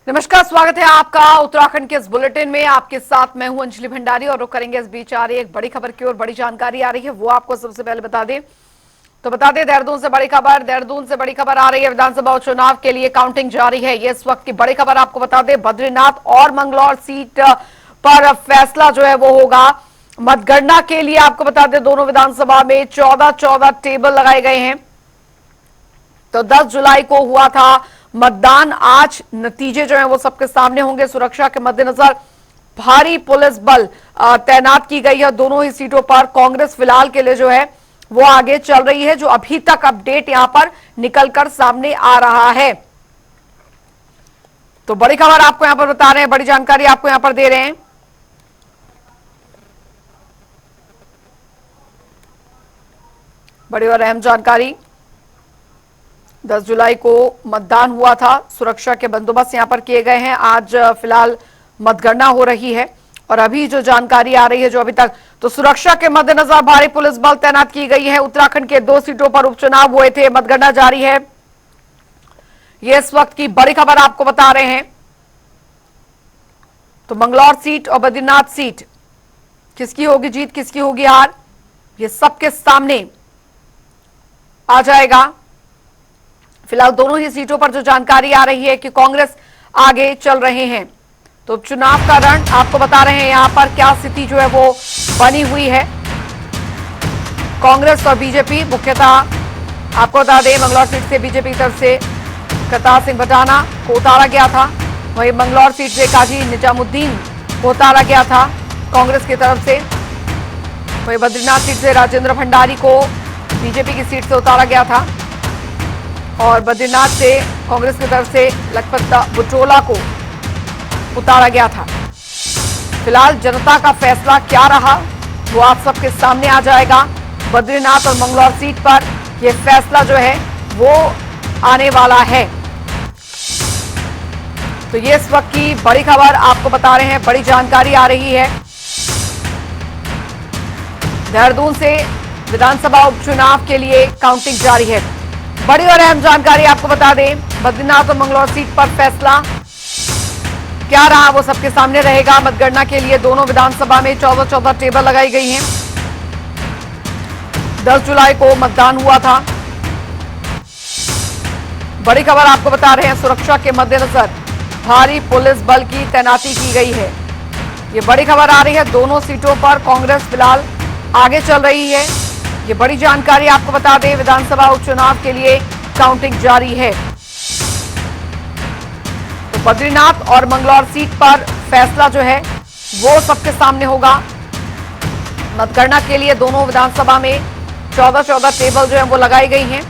नमस्कार, स्वागत है आपका उत्तराखंड के इस बुलेटिन में। आपके साथ मैं हूं अंजलि भंडारी और रुक करेंगे इस बीच आ रही एक बड़ी खबर की ओर। बड़ी जानकारी आ रही है, वो आपको सबसे पहले बता दें। तो बता दें, देहरादून से बड़ी खबर। देहरादून से बड़ी खबर आ रही है, विधानसभा चुनाव के लिए काउंटिंग जारी है। ये इस वक्त की बड़ी खबर आपको बता दें। बद्रीनाथ और मंगलौर सीट पर फैसला जो है वो होगा। मतगणना के लिए आपको बता दें, दोनों विधानसभा में 14-14 टेबल लगाए गए हैं। तो 10 जुलाई को हुआ था मतदान। आज नतीजे जो हैं वो सबके सामने होंगे। सुरक्षा के मद्देनजर भारी पुलिस बल तैनात की गई है दोनों ही सीटों पर। कांग्रेस फिलहाल के लिए जो है वो आगे चल रही है, जो अभी तक अपडेट यहां पर निकलकर सामने आ रहा है। तो बड़ी खबर आपको यहां पर बता रहे हैं, बड़ी जानकारी आपको यहां पर दे रहे हैं। बड़ी और अहम जानकारी। 10 जुलाई को मतदान हुआ था। सुरक्षा के बंदोबस्त यहां पर किए गए हैं। आज फिलहाल मतगणना हो रही है और अभी जो जानकारी आ रही है, जो अभी तक, तो सुरक्षा के मद्देनजर भारी पुलिस बल तैनात की गई है। उत्तराखंड के 2 सीटों पर उपचुनाव हुए थे, मतगणना जारी है। ये इस वक्त की बड़ी खबर आपको बता रहे हैं। तो मंगलौर सीट और बद्रीनाथ सीट, किसकी होगी जीत, किसकी होगी हार, ये सबके सामने आ जाएगा। फिलहाल दोनों ही सीटों पर जो जानकारी आ रही है कि कांग्रेस आगे चल रहे हैं। तो चुनाव का रण आपको बता रहे हैं यहां पर क्या स्थिति जो है वो बनी हुई है। कांग्रेस और बीजेपी मुख्यतः आपको बता दें, मंगलौर सीट से बीजेपी की तरफ से करतार सिंह भटाना को उतारा गया था। वहीं मंगलौर सीट से काजी निजामुद्दीन को उतारा गया था कांग्रेस की तरफ से। वहीं बद्रीनाथ सीट से राजेंद्र भंडारी को बीजेपी की सीट से उतारा गया था और बद्रीनाथ से कांग्रेस की तरफ से लखपत बुटोला को उतारा गया था। फिलहाल जनता का फैसला क्या रहा वो आप सबके सामने आ जाएगा। बद्रीनाथ और मंगलौर सीट पर यह फैसला जो है वो आने वाला है। तो ये इस वक्त की बड़ी खबर आपको बता रहे हैं, बड़ी जानकारी आ रही है। देहरादून से विधानसभा उपचुनाव के लिए काउंटिंग जारी है। बड़ी और अहम जानकारी आपको बता दें, बद्रीनाथ और मंगलौर सीट पर फैसला क्या रहा वो सबके सामने रहेगा। मतगणना के लिए दोनों विधानसभा में 14-14 टेबल लगाई गई हैं। 10 जुलाई को मतदान हुआ था। बड़ी खबर आपको बता रहे हैं, सुरक्षा के मद्देनजर भारी पुलिस बल की तैनाती की गई है। ये बड़ी खबर आ रही है। दोनों सीटों पर कांग्रेस फिलहाल आगे चल रही है। ये बड़ी जानकारी आपको बता दें, विधानसभा उपचुनाव के लिए काउंटिंग जारी है। तो बद्रीनाथ और मंगलौर सीट पर फैसला जो है वो सबके सामने होगा। मतगणना के लिए दोनों विधानसभा में 14-14 टेबल जो है वो लगाई गई हैं।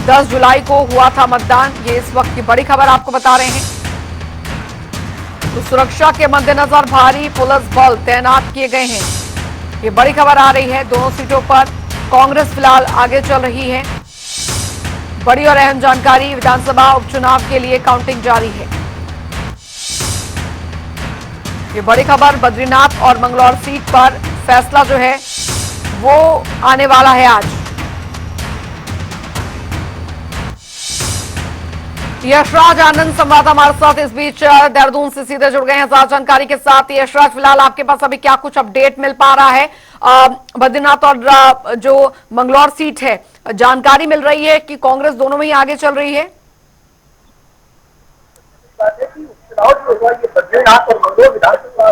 10 जुलाई को हुआ था मतदान। ये इस वक्त की बड़ी खबर आपको बता रहे हैं। तो सुरक्षा के मद्देनजर भारी पुलिस बल तैनात किए गए हैं। ये बड़ी खबर आ रही है। दोनों सीटों पर कांग्रेस फिलहाल आगे चल रही है। बड़ी और अहम जानकारी, विधानसभा उपचुनाव के लिए काउंटिंग जारी है। ये बड़ी खबर, बद्रीनाथ और मंगलौर सीट पर फैसला जो है वो आने वाला है आज। यशराज आनंद संवाददाता हमारे साथ इस बीच देहरादून से सीधे जुड़ गए हैं ज्यादा जानकारी के साथ। यशराज, फिलहाल आपके पास अभी क्या कुछ अपडेट मिल पा रहा है? बद्रीनाथ और जो मंगलौर सीट है, जानकारी मिल रही है कि कांग्रेस दोनों में ही आगे चल रही है। बद्रीनाथ और मंगलौर विधानसभा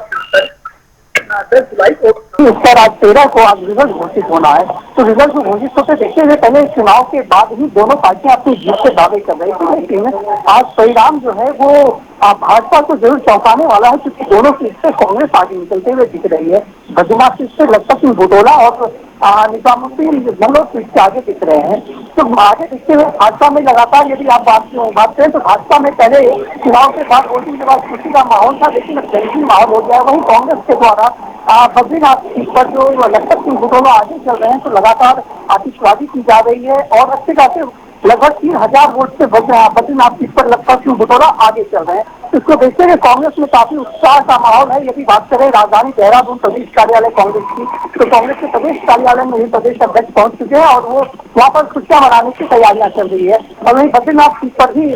10 जुलाई को इस पर आज 13 को आज रिजल्ट घोषित होना है। तो रिजल्ट को घोषित होते देखते हुए पहले चुनाव के बाद ही दोनों पार्टियां अपनी जीत के दावे कर रही थी, लेकिन आज परिणाम जो है वो भाजपा को जरूर चौंकाने वाला है, क्योंकि दोनों सीट से कांग्रेस आगे निकलते हुए दिख रही है। बद्रीनाथ सीट से लखपत सिंह बुटोला और निजामुद्दीन मंगलौर सीट से आगे दिख रहे हैं। तो आगे दिखते हुए भाजपा में लगातार यदि आप बात करें तो भाजपा में पहले चुनाव के बाद वोटिंग के बाद खुशी का माहौल था, लेकिन अब जंगी माहौल हो गया है। वहीं कांग्रेस के द्वारा बद्रीनाथ सीट पर जो लखपत सिंह बुटोला आगे चल रहे हैं, तो लगातार आतिशबाजी की जा रही है और अच्छे खासे लगभग 3000 वोट से बद्रीनाथ सीट पर लखपत सिंह बुटोला आगे चल रहे हैं। इसको देखते हुए कांग्रेस में काफी उत्साह का माहौल है। यदि बात करें राजधानी देहरादून प्रदेश कार्यालय कांग्रेस की, तो कांग्रेस के प्रदेश कार्यालय में ही प्रदेश अध्यक्ष पहुंच चुके हैं और वो वहाँ पर खुशियां मनाने की तैयारियां चल रही है। और वहीं बद्रीनाथ सीट पर भी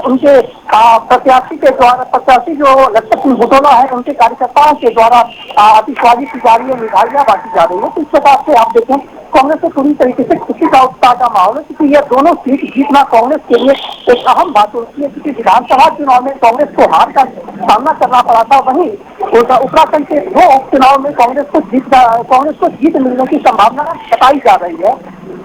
उनके प्रत्याशी के द्वारा, प्रत्याशी जो लखपत सिंह बुटोला है, उनके कार्यकर्ताओं के द्वारा आतिशबाजी की जा रही है, मिठाइयां बांटी जा रही है। तो इस प्रकार से आप देखें कांग्रेस को पूरी तरीके से खुशी का उत्साह का माहौल है, क्योंकि ये दोनों सीट जीतना कांग्रेस के लिए एक अहम बात होती है। क्योंकि विधानसभा चुनाव में कांग्रेस को हार का सामना करना पड़ा था, वहीं उत्तराखंड के 2 उपचुनाव में कांग्रेस को जीत मिलने की संभावना बताई जा रही है।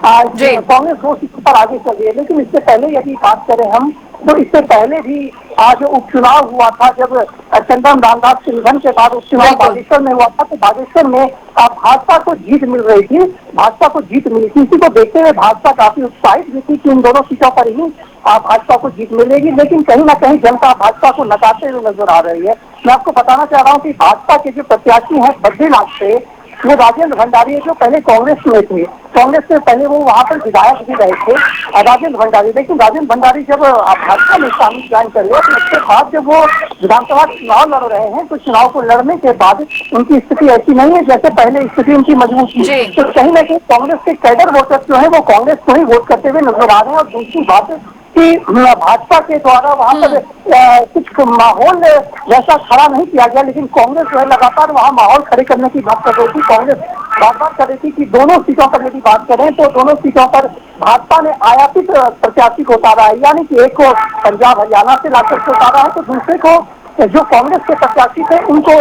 कांग्रेस 2 सीटों पर आगे चल रही है। लेकिन इससे पहले यदि बात करें हम, तो इससे पहले भी आज उपचुनाव हुआ था, जब चंद्रम रामदास के निधन के बाद उपचुनाव बागेश्वर में हुआ था, तो बागेश्वर में भाजपा को जीत मिल रही थी, भाजपा को जीत मिली थी। इसी को देखते हुए भाजपा काफी उत्साहित भी थी कि इन दोनों सीटों पर ही भाजपा को जीत मिलेगी। लेकिन कहीं ना कहीं जनता भाजपा को नकारते हुए नजर आ रही है। मैं आपको बताना चाह रहा हूँ कि भाजपा के जो प्रत्याशी हैं बद्रीनाथ से, वो राजेंद्र भंडारी जो पहले कांग्रेस में थे, कांग्रेस से पहले वो वहां पर विधायक भी रहे थे, राजेंद्र भंडारी। लेकिन राजेंद्र भंडारी जब भाजपा में शामिल ज्वाइन कर लिया, तो उसके बाद जब वो विधानसभा चुनाव लड़ रहे हैं, तो चुनाव को लड़ने के बाद उनकी स्थिति ऐसी नहीं है जैसे पहले स्थिति उनकी मजबूत थी। तो कहीं ना कहीं कांग्रेस के कैडर वोटर जो है वो कांग्रेस को ही वोट करते हुए नजर आ रहे हैं। और दूसरी बात कि भाजपा के द्वारा वहां पर कुछ माहौल वैसा खड़ा नहीं किया गया, लेकिन कांग्रेस जो है लगातार वहां माहौल खड़े करने की बात कर रही थी। कांग्रेस बात कर रही थी कि दोनों सीटों पर यदि बात करें, तो दोनों सीटों पर भाजपा ने आयातित प्रत्याशी को उतारा है, यानी कि एक को पंजाब हरियाणा से लाकर के उतारा है, तो दूसरे को जो कांग्रेस के प्रत्याशी थे उनको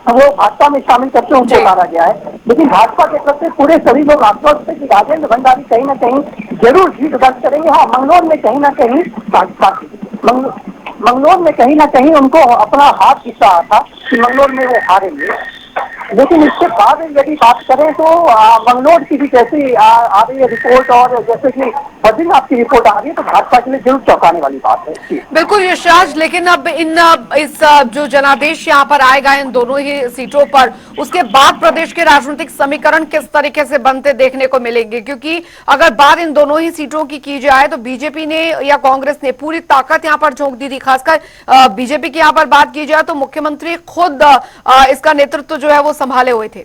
वो भाजपा में शामिल करके उनको उतारा गया है। लेकिन भाजपा के तरफ से पूरे सभी लोग आश्वस्त है कि राजेंद्र भंडारी कहीं ना कहीं जरूर जीत दर्ज करेंगे। हाँ, मंगलौर में कहीं ना कहीं भाजपा मंगलौर में कहीं ना कहीं उनको अपना हाथ दिख रहा था कि मंगलौर में वो हारेंगे। लेकिन इसके बाद यदि बात करें तो मंगलौर की भी जैसी आ रही है रिपोर्ट, और जैसे कि बद्रीनाथ की रिपोर्ट आ रही है, तो भाजपा के लिए जरूर चौंकाने वाली बात है। बिल्कुल यशराज, लेकिन अब इस जो जनादेश यहाँ पर आएगा इन दोनों ही सीटों पर, उसके बाद प्रदेश के राजनीतिक समीकरण किस तरीके से बनते देखने को मिलेंगे? क्योंकि अगर बात इन दोनों ही सीटों की जाए तो बीजेपी ने या कांग्रेस ने पूरी ताकत यहाँ पर झोंक दी थी। खासकर बीजेपी की यहाँ पर बात की जाए तो मुख्यमंत्री खुद इसका नेतृत्व जो है वो संभाले हुए थे।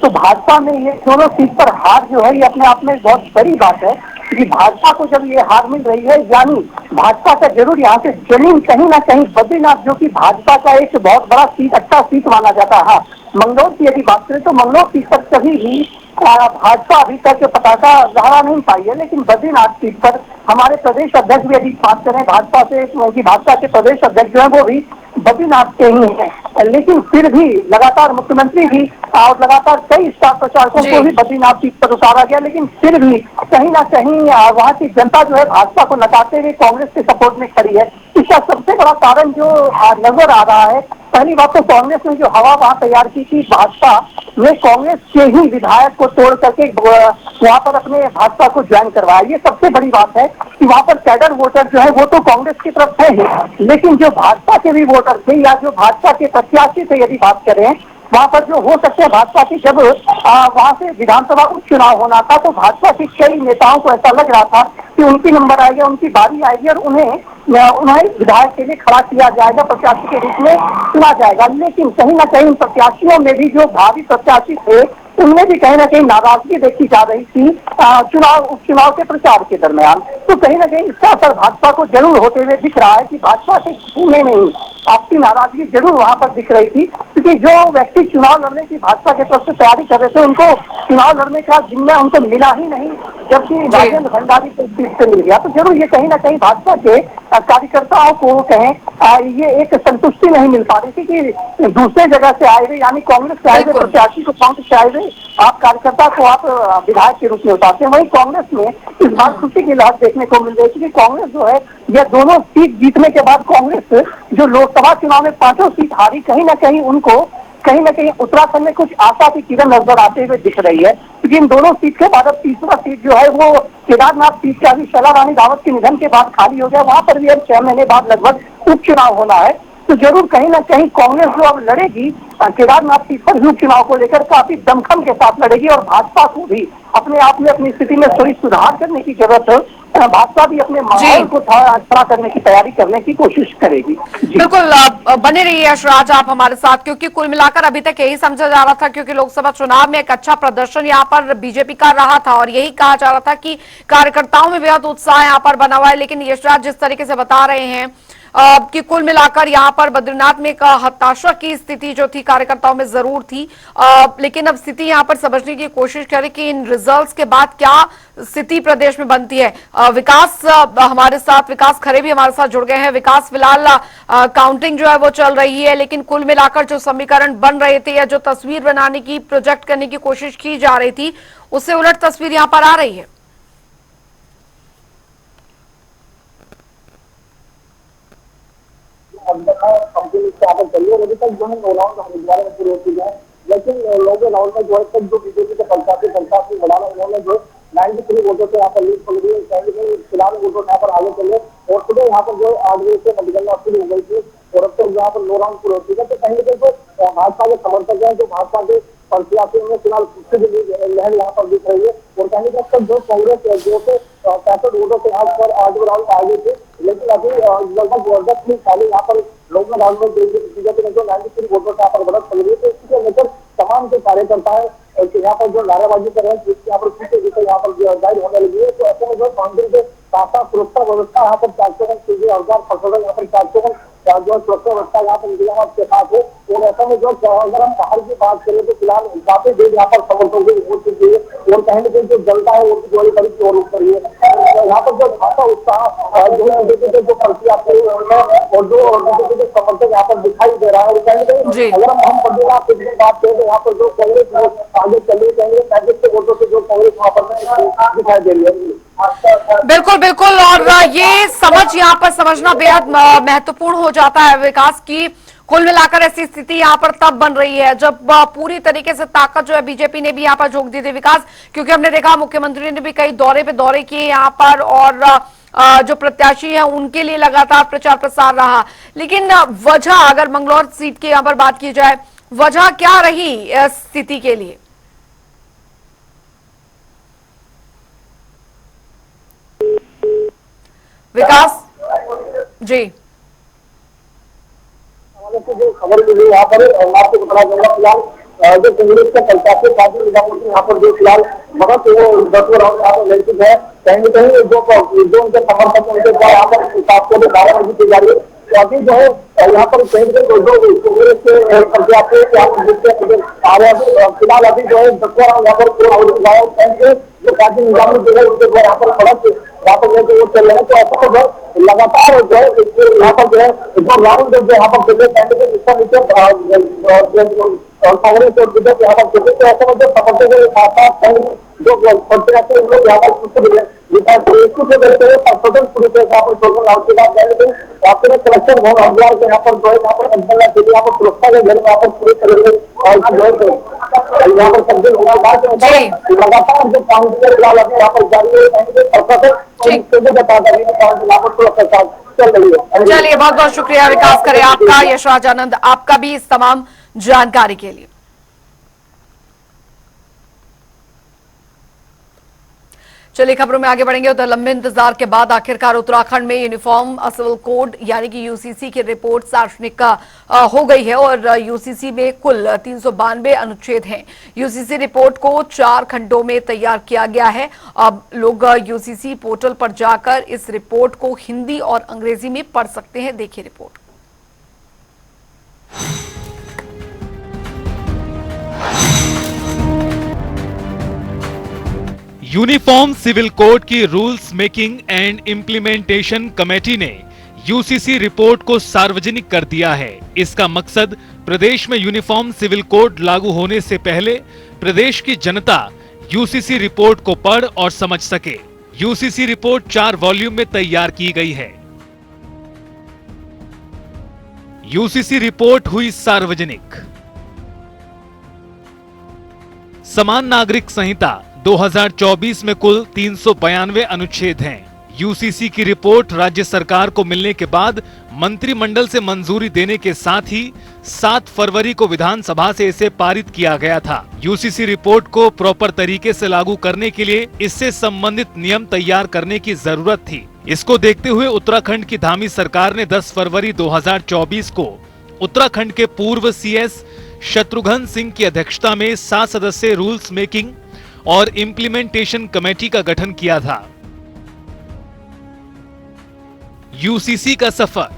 तो भाजपा में ये दोनों सीट पर हार जो है, ये अपने आप में बहुत बड़ी बात है। क्योंकि भाजपा को जब ये हार मिल रही है, यानी भाजपा का जरूर यहाँ से जमीन कहीं ना कहीं बद्रीनाथ, जो कि भाजपा का एक बहुत बड़ा सीट, अच्छा सीट माना जाता है। हाँ, मंगलौर की यदि बात करें तो मंगलौर सीट पर कभी भी भाजपा अभी तक पताका लहरा नहीं पाई है। लेकिन बद्रीनाथ सीट पर हमारे प्रदेश अध्यक्ष भी यदि बात करें भाजपा से, क्योंकि भाजपा के प्रदेश अध्यक्ष जो है वो भी बद्रीनाथ के ही है। लेकिन फिर भी लगातार मुख्यमंत्री भी और लगातार कई स्टार प्रचारकों को भी बद्रीनाथ सीट पर उतारा गया। लेकिन फिर भी कहीं ना कहीं वहाँ की जनता जो है भाजपा को नकारते हुए कांग्रेस के सपोर्ट में खड़ी है। इसका सबसे बड़ा कारण जो नजर आ रहा है, पहली बात तो कांग्रेस ने जो हवा वहां तैयार की थी, भाजपा ने कांग्रेस के ही विधायक को तोड़ करके वहां पर अपने भाजपा को ज्वाइन करवाया। ये सबसे बड़ी बात है कि वहां पर कैडर वोटर जो है वो तो कांग्रेस की तरफ थे ही, लेकिन जो भाजपा के भी वोटर थे या जो भाजपा के प्रत्याशी थे, यदि बात करें वहां पर जो हो सकते हैं भाजपा की, जब वहां से विधानसभा उपचुनाव होना था, तो भाजपा के कई नेताओं को ऐसा लग रहा था कि उनकी नंबर आएगी, उनकी बारी आएगी और उन्हें विधायक के लिए खड़ा किया जाएगा, प्रत्याशी के रूप में चुना जाएगा। लेकिन कहीं ना कहीं प्रत्याशियों में भी जो भावी प्रत्याशी थे, उनमें भी कहीं ना कहीं नाराजगी देखी जा रही थी उपचुनाव के प्रचार के दरमियान। तो कहीं ना कहीं इसका असर भाजपा को जरूर होते हुए दिख रहा है कि भाजपा के छूने नहीं, आपकी नाराजगी जरूर वहां पर दिख रही थी। क्योंकि जो व्यक्ति चुनाव लड़ने की भाजपा के तरफ से तैयारी कर रहे थे, उनको चुनाव लड़ने का जिम्मा उनको मिला ही नहीं, जबकि राजेंद्र भंडारी को सीट से मिल गया। तो जरूर ये कहीं ना कहीं भाजपा के कार्यकर्ताओं को कहें ये एक संतुष्टि नहीं मिल पा रही थी कि दूसरे जगह से आए हुए, यानी कांग्रेस से आए हुए प्रत्याशी को कांग्रेस से आए हुए आप कार्यकर्ता को आप विधायक के रूप में उतारते हैं। वहीं कांग्रेस में इस बार खुशी की लहर देखने को मिल रही है कि कांग्रेस जो है, यह दोनों सीट जीतने के बाद कांग्रेस जो लोकसभा चुनाव में 5 सीट हारी, कहीं ना कहीं उनको कहीं ना कहीं उत्तराखंड में कुछ आशा की किरण नजर आते हुए दिख रही है। क्योंकि इन दोनों सीट के बाद अब तीसरा सीट जो है वो केदारनाथ सीट का भी शैला रानी रावत के निधन के बाद खाली हो गया। वहां पर भी अब 6 महीने बाद लगभग उपचुनाव होना है। तो जरूर कहीं ना कहीं कांग्रेस जो अब लड़ेगी केदारनाथ सीट पर भी उपचुनाव को लेकर काफी दमखम के साथ लड़ेगी और भाजपा को भी अपने आप में अपनी स्थिति में थोड़ी सुधार करने की जरूरत भाजपा भी अपने माहौल को खड़ा करने की तैयारी करने की कोशिश करेगी। बिल्कुल बने रहिए यशराज आप हमारे साथ, क्योंकि कुल मिलाकर अभी तक यही समझा जा रहा था, क्योंकि लोकसभा चुनाव में एक अच्छा प्रदर्शन यहाँ पर बीजेपी का रहा था और यही कहा जा रहा था कि कार्यकर्ताओं में बेहद उत्साह यहाँ पर बना हुआ है। लेकिन यशराज जिस तरीके से बता रहे हैं कि कुल मिलाकर यहाँ पर बद्रीनाथ में एक हताशा की स्थिति जो थी कार्यकर्ताओं में जरूर थी, लेकिन अब स्थिति यहाँ पर समझने की कोशिश करें कि इन रिजल्ट्स के बाद क्या स्थिति प्रदेश में बनती है। विकास हमारे साथ, विकास खरे भी हमारे साथ जुड़ गए हैं। विकास, फिलहाल काउंटिंग जो है वो चल रही है, लेकिन कुल मिलाकर जो समीकरण बन रहे थे या जो तस्वीर बनाने की, प्रोजेक्ट करने की कोशिश की जा रही थी, उससे उलट तस्वीर यहाँ पर आ रही है। लेकिन लोगों राउंड में जो है जो बीजेपी के पंचायती बढ़ाना, उन्होंने जो 93 वोटों से यहाँ पर लीड पकड़ी है, कहीं फिलहाल वोटों यहाँ पर आगे चले और सुबह यहाँ पर जो 8 बजे से मतगणना शुरू हो गई थी और अब तक यहाँ पर 9 राउंड पूरे हो चुके हैं। तो कहीं ना कहीं भाजपा के समर्थक हैं, जो भाजपा के प्रत्याशी में फिलहाल लहर यहाँ पर दिख रही है और कहीं ना कहीं जो कांग्रेस जो 65 वोटों से यहाँ पर 8 राउंड आगे थे, लेकिन अभी लगभग 10 मिनट पहले यहाँ पर लोग राउंड में बीजेपी ने जो 93 वोटों से यहाँ पर बढ़त पकड़ी है। तो इसके लेकर तमाम जो कार्यकर्ता है यहाँ पर जो नारेबाजी कर रहे हैं, जिसके यहाँ पर पीछे जिसे यहाँ पर जाहिर होने लगी है, तो ऐसे में जो कांग्रेस के साथ सुरक्षा व्यवस्था यहाँ पर 400 सीधे अवजार फंसोगा, यहाँ पर 400 जो सुरक्षा व्यवस्था यहाँ पर इंतजाम के साथ है। और ऐसा में जो अगर हम बाहर की बात करें तो फिलहाल काफी देर यहाँ पर समर्थकों की हो चुकी है और कहीं ना कहीं जो जनता है वो जोड़ी बड़ी की ओर उठ रही है। यहाँ पर जो खासा उत्साह जो बीजेपी के जो प्रत्याशी है और जो बीजेपी के समर्थक यहाँ पर दिखाई दे रहा है, कहीं ना कहीं अगर हम बद्रीनाथ की बात करें तो यहाँ पर जो कांग्रेस आगे चली जाएंगे 35 वोटों से जो कांग्रेस वहाँ पर दिखाई दे रही है। बिल्कुल बिल्कुल, और ये समझ यहाँ पर समझना बेहद महत्वपूर्ण हो जाता है विकास की। कुल मिलाकर ऐसी स्थिति यहाँ पर तब बन रही है जब पूरी तरीके से ताकत जो है बीजेपी ने भी यहाँ पर झोंक दी थी विकास, क्योंकि हमने देखा मुख्यमंत्री ने भी कई दौरे पे दौरे किए यहाँ पर और जो प्रत्याशी हैं उनके लिए लगातार प्रचार प्रसार रहा। लेकिन वजह, अगर मंगलौर सीट की यहाँ पर बात की जाए, वजह क्या रही इस स्थिति के लिए? विकास जी, जो खबर मिली यहाँ पर आपको बताना चाहूंगा, फिलहाल जो कांग्रेस के प्रत्याशी काफी यहाँ पर जो फिलहाल बहुत वो 10वें राउंड यहाँ पर लड़की है, कहीं ना कहीं जो उनके समर्थक उनके यहाँ पर आपको नारेबाजी की जा रही है। तो अभी जो है यहाँ पर कहीं जो कांग्रेस के प्रत्याशी आ रहे हैं, फिलहाल अभी जो है 10वां राउंड यहाँ पर जो काफी निजामी जो है उनके द्वारा यहाँ पर खड़ा यहाँ पर जो चल रहे हैं। तो ऐसा जो लगातार जो है यहाँ पर जो है जो राउंड जो यहाँ पर चले कांग्रेस और बीजेपी यहाँ पर चले, तो ऐसा जो समर्थक के साथ जो प्रत्याशी लोग यहाँ पर कलेक्शन भवन हरिद्वार के यहाँ पर जो है यहाँ पर अंदर के लिए यहाँ पर सुरक्षा के घर में यहाँ पर पूरे तरह यहाँ पर सब दिन लगातार जो कांग्रेस के खिलाफ यहाँ पर जारी है। चलिए बहुत बहुत शुक्रिया विकास करे आपका, यशराज आनंद आपका भी इस तमाम जानकारी के लिए। चलिए खबरों में आगे बढ़ेंगे। उधर लंबे इंतजार के बाद आखिरकार उत्तराखंड में यूनिफॉर्म सिविल कोड यानी कि यूसीसी की रिपोर्ट सार्वजनिक हो गई है और यूसीसी में कुल 392 अनुच्छेद हैं। यूसीसी रिपोर्ट को 4 खंडों में तैयार किया गया है। अब लोग यूसीसी पोर्टल पर जाकर इस रिपोर्ट को हिंदी और अंग्रेजी में पढ़ सकते हैं। देखिए रिपोर्ट। यूनिफॉर्म सिविल कोड की rules making and implementation committee ने यूसीसी रिपोर्ट को सार्वजनिक कर दिया है। इसका मकसद प्रदेश में यूनिफॉर्म सिविल कोड लागू होने से पहले प्रदेश की जनता यूसीसी रिपोर्ट को पढ़ और समझ सके। यूसीसी रिपोर्ट 4 वॉल्यूम में तैयार की गई है। यूसीसी रिपोर्ट हुई सार्वजनिक। समान नागरिक संहिता 2024 में कुल 392 अनुच्छेद हैं। यूसीसी की रिपोर्ट राज्य सरकार को मिलने के बाद मंत्रिमंडल से मंजूरी देने के साथ ही 7 फरवरी को विधानसभा से इसे पारित किया गया था। यूसीसी रिपोर्ट को प्रॉपर तरीके से लागू करने के लिए इससे संबंधित नियम तैयार करने की जरूरत थी। इसको देखते हुए उत्तराखंड की धामी सरकार ने 10 फरवरी 2024 को उत्तराखंड के पूर्व सीएस शत्रुघ्न सिंह की अध्यक्षता में 7 सदस्यीय रूल्स मेकिंग और इम्प्लीमेंटेशन कमेटी का गठन किया था। यूसीसी का सफर।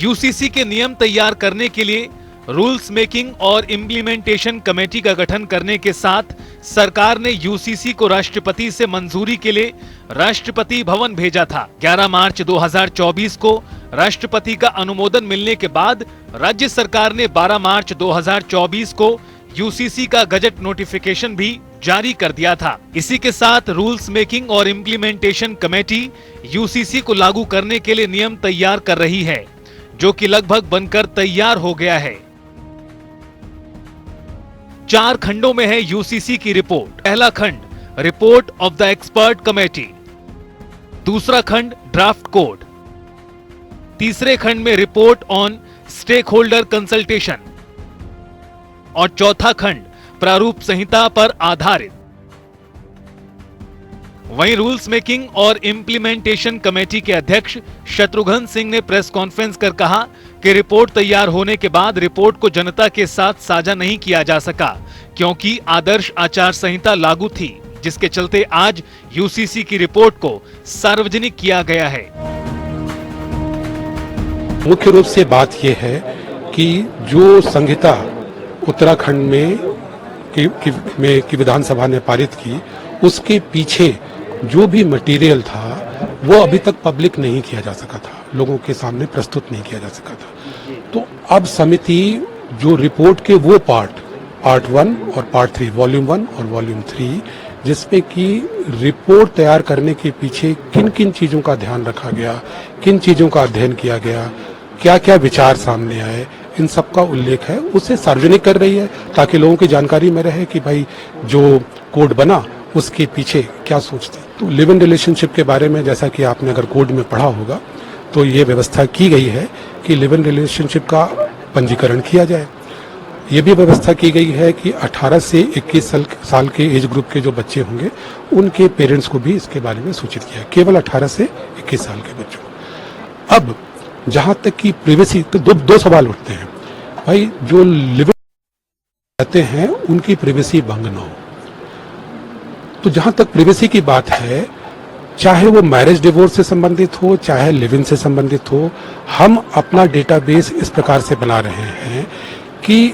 यूसीसी के नियम तैयार करने के लिए रूल्स मेकिंग और इम्प्लीमेंटेशन कमेटी का गठन करने के साथ सरकार ने यूसीसी को राष्ट्रपति से मंजूरी के लिए राष्ट्रपति भवन भेजा था। 11 मार्च 2024 को राष्ट्रपति का अनुमोदन मिलने के बाद राज्य सरकार ने 12 मार्च 2024 को यूसीसी का गजट नोटिफिकेशन भी जारी कर दिया था। इसी के साथ रूल्स मेकिंग और इम्प्लीमेंटेशन कमेटी यूसीसी को लागू करने के लिए नियम तैयार कर रही है, जो कि लगभग बनकर तैयार हो गया है। 4 खंडों में है यूसीसी की रिपोर्ट। पहला खंड report of the expert committee, दूसरा खंड ड्राफ्ट कोड, तीसरे खंड में report on stakeholder consultation और चौथा खंड प्रारूप संहिता पर आधारित। वहीं रूल्स मेकिंग और इम्प्लीमेंटेशन कमेटी के अध्यक्ष शत्रुघ्न सिंह ने प्रेस कॉन्फ्रेंस कर कहा कि रिपोर्ट तैयार होने के बाद रिपोर्ट को जनता के साथ साझा नहीं किया जा सका, क्योंकि आदर्श आचार संहिता लागू थी, जिसके चलते आज यूसीसी की रिपोर्ट को सार्वजनिक किया गया है। मुख्य रूप से बात यह है कि जो संहिता उत्तराखंड में की विधानसभा ने पारित की, उसके पीछे जो भी मटेरियल था वो अभी तक पब्लिक नहीं किया जा सका था, लोगों के सामने प्रस्तुत नहीं किया जा सका था। तो अब समिति जो रिपोर्ट के वो पार्ट 1 और पार्ट 3, वॉल्यूम 1 और वॉल्यूम 3, जिसपे कि रिपोर्ट तैयार करने के पीछे किन किन चीजों का ध्यान रखा गया, किन चीजों का अध्ययन किया गया, क्या क्या विचार सामने आए, इन सब का उल्लेख है, उसे सार्वजनिक कर रही है ताकि लोगों की जानकारी में रहे कि भाई जो कोड बना उसके पीछे क्या सोचते। तो लिव इन रिलेशनशिप के बारे में जैसा कि आपने अगर कोड में पढ़ा होगा तो ये व्यवस्था की गई है कि लिव इन रिलेशनशिप का पंजीकरण किया जाए। ये भी व्यवस्था की गई है कि 18 से 21 साल के एज ग्रुप के जो बच्चे होंगे उनके पेरेंट्स को भी इसके बारे में सूचित किया, केवल 18 से 21 साल के बच्चों को। अब जहां तक कि प्रिवेसी, तो दो सवाल उठते हैं भाई, जो लिव रहते हैं उनकी प्रिवेसी भंग न हो। तो जहां तक प्रिवेसी की बात है, चाहे वो मैरिज डिवोर्स से संबंधित हो, चाहे लिव इन से संबंधित हो, हम अपना डेटाबेस इस प्रकार से बना रहे हैं कि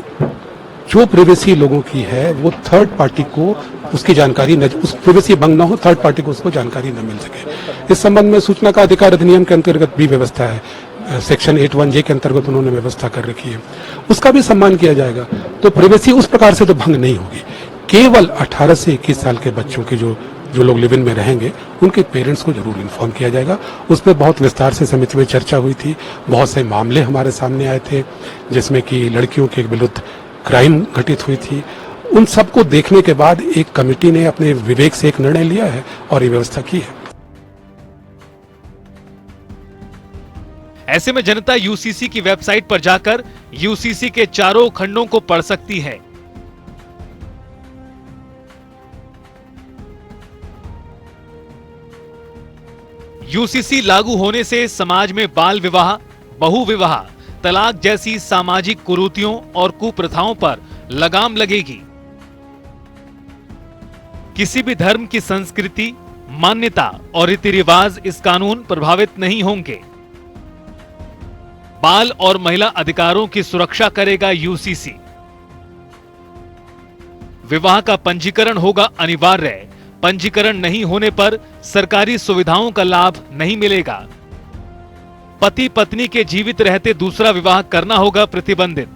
जो प्रिवेसी लोगों की है वो थर्ड पार्टी को उसकी जानकारी न, उस प्रिवेसी भंग न हो, थर्ड पार्टी को उसको जानकारी न मिल सके। इस संबंध में सूचना का अधिकार अधिनियम के अंतर्गत भी व्यवस्था है, सेक्शन 81J के अंतर्गत उन्होंने व्यवस्था कर रखी है, उसका भी सम्मान किया जाएगा। तो प्रिवेसी उस प्रकार से तो भंग नहीं होगी। केवल 18 से 21 साल के बच्चों के जो लोग लिव इन में रहेंगे उनके पेरेंट्स को जरूर इन्फॉर्म किया जाएगा। उस पर बहुत विस्तार से समिति में चर्चा हुई थी, बहुत से मामले हमारे सामने आए थे जिसमें कि लड़कियों के विरुद्ध क्राइम घटित हुई थी। उन सबको देखने के बाद एक कमेटी ने अपने विवेक से एक निर्णय लिया है और ये व्यवस्था की है। ऐसे में जनता यूसीसी की वेबसाइट पर जाकर यूसीसी के चारों खंडों को पढ़ सकती है। यूसीसी लागू होने से समाज में बाल विवाह, बहु विवाह, तलाक जैसी सामाजिक कुरीतियों और कुप्रथाओं पर लगाम लगेगी। किसी भी धर्म की संस्कृति, मान्यता और रीति रिवाज इस कानून प्रभावित नहीं होंगे। बाल और महिला अधिकारों की सुरक्षा करेगा यूसीसी। विवाह का पंजीकरण होगा अनिवार्य। पंजीकरण नहीं होने पर सरकारी सुविधाओं का लाभ नहीं मिलेगा। पति पत्नी के जीवित रहते दूसरा विवाह करना होगा प्रतिबंधित।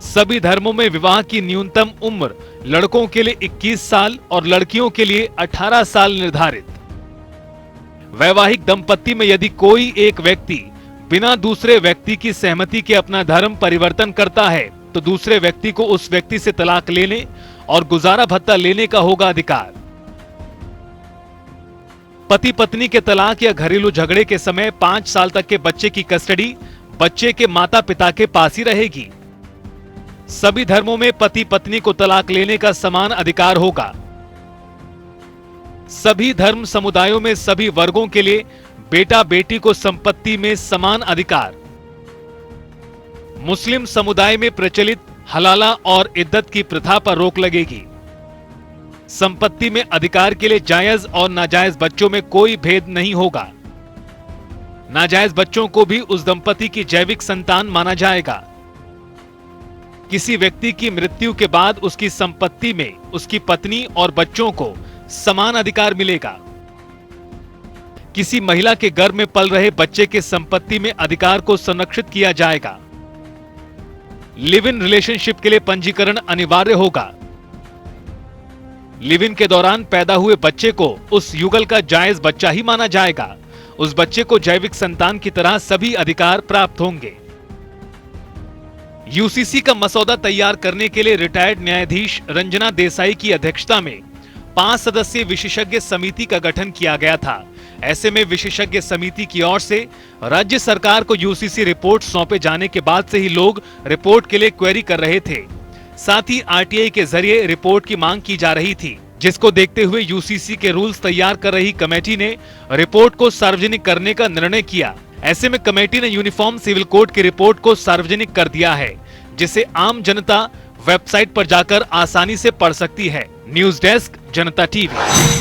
सभी धर्मों में विवाह की न्यूनतम उम्र लड़कों के लिए 21 साल और लड़कियों के लिए 18 साल निर्धारित। वैवाहिक दंपत्ति में यदि कोई एक व्यक्ति बिना दूसरे व्यक्ति की सहमति के अपना धर्म परिवर्तन करता है तो दूसरे व्यक्ति को उस व्यक्ति से तलाक लेने और गुजारा भत्ता लेने का होगा अधिकार। पति पत्नी के तलाक या घरेलू झगड़े के समय 5 साल तक के बच्चे की कस्टडी बच्चे के माता पिता के पास ही रहेगी। सभी धर्मों में पति पत्नी को तलाक लेने का समान अधिकार होगा। सभी धर्म समुदायों में सभी वर्गों के लिए बेटा बेटी को संपत्ति में समान अधिकार। मुस्लिम समुदाय में प्रचलित हलाला और इद्दत की प्रथा पर रोक लगेगी। संपत्ति में अधिकार के लिए जायज और नाजायज बच्चों में कोई भेद नहीं होगा। नाजायज बच्चों को भी उस दंपति की जैविक संतान माना जाएगा। किसी व्यक्ति की मृत्यु के बाद उसकी संपत्ति में उसकी पत्नी और बच्चों को समान अधिकार मिलेगा। किसी महिला के गर्भ में पल रहे बच्चे के संपत्ति में अधिकार को संरक्षित किया जाएगा। लिव इन रिलेशनशिप के लिए पंजीकरण अनिवार्य होगा। लिव इन के दौरान पैदा हुए बच्चे को उस युगल का जायज बच्चा ही माना जाएगा। उस बच्चे को जैविक संतान की तरह सभी अधिकार प्राप्त होंगे। यूसीसी का मसौदा तैयार करने के लिए रिटायर्ड न्यायाधीश रंजना देसाई की अध्यक्षता में 5 सदस्यीय विशेषज्ञ समिति का गठन किया गया था। ऐसे में विशेषज्ञ समिति की ओर से राज्य सरकार को यूसीसी रिपोर्ट सौंपे जाने के बाद से ही लोग रिपोर्ट के लिए क्वेरी कर रहे थे। साथ ही आरटीआई के जरिए रिपोर्ट की मांग की जा रही थी, जिसको देखते हुए यूसीसी के रूल्स तैयार कर रही कमेटी ने रिपोर्ट को सार्वजनिक करने का निर्णय किया। ऐसे में कमेटी ने यूनिफॉर्म सिविल कोड की रिपोर्ट को सार्वजनिक कर दिया है, जिसे आम जनता वेबसाइट पर जाकर आसानी से पढ़ सकती है। न्यूज डेस्क, जनता टीवी।